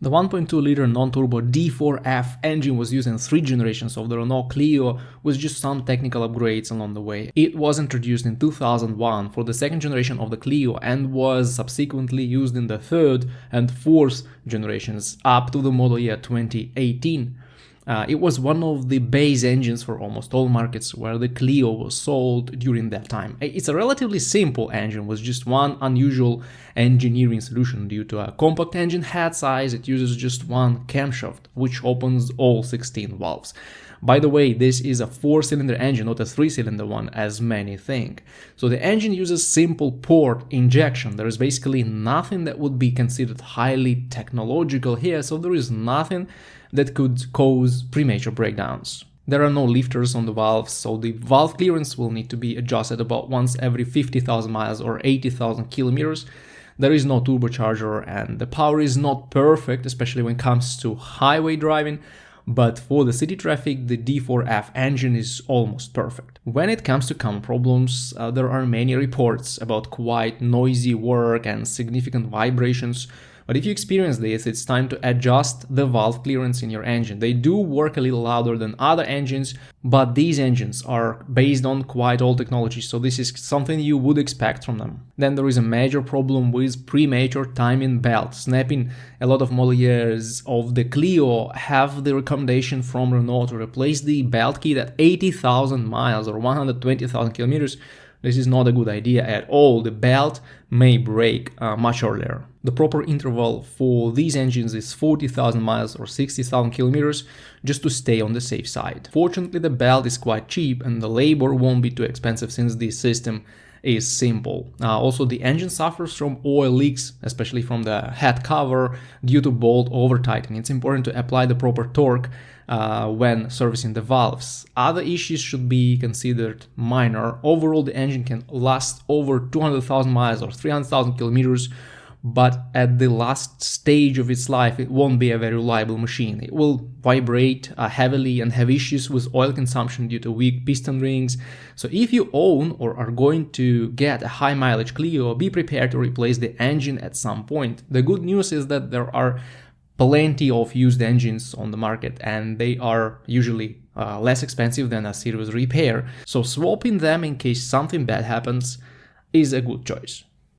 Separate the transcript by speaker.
Speaker 1: The 1.2-liter non-turbo D4F engine was used in 3 generations of the Renault Clio, with just some technical upgrades along the way. It was introduced in 2001 for the 2nd generation of the Clio and was subsequently used in the 3rd and 4th generations up to the model year 2018. It was one of the base engines for almost all markets where the Clio was sold during that time. It's a relatively simple engine with just one unusual engineering solution. Due to a compact engine head size, it uses just one camshaft, which opens all 16 valves. By the way, this is a 4-cylinder engine, not a 3-cylinder one, as many think. So the engine uses simple port injection. There is basically nothing that would be considered highly technological here, so there is nothing that could cause premature breakdowns. There are no lifters on the valves, so the valve clearance will need to be adjusted about once every 50,000 miles or 80,000 kilometers. There is no turbocharger and the power is not perfect, especially when it comes to highway driving, but for the city traffic, the D4F engine is almost perfect. When it comes to common problems, there are many reports about quite noisy work and significant vibrations. But if you experience this, it's time to adjust the valve clearance in your engine. They do work a little louder than other engines, but these engines are based on quite old technology, so this is something you would expect from them. Then there is a major problem with premature timing belt snapping. A lot of model years of the Clio have the recommendation from Renault to replace the belt kit at 80,000 miles or 120,000 kilometers. This is not a good idea at all. The belt may break much earlier. The proper interval for these engines is 40,000 miles or 60,000 kilometers, just to stay on the safe side. Fortunately, the belt is quite cheap and the labor won't be too expensive since the system is simple. Also, the engine suffers from oil leaks, especially from the head cover, due to bolt over-tightening. It's important to apply the proper torque when servicing the valves. Other issues should be considered minor. Overall, the engine can last over 200,000 miles or 300,000 kilometers, but at the last stage of its life, it won't be a very reliable machine. It will vibrate heavily and have issues with oil consumption due to weak piston rings. So if you own or are going to get a high mileage Clio, be prepared to replace the engine at some point. The good news is that there are plenty of used engines on the market and they are usually less expensive than a serious repair. So swapping them in case something bad happens is a good choice.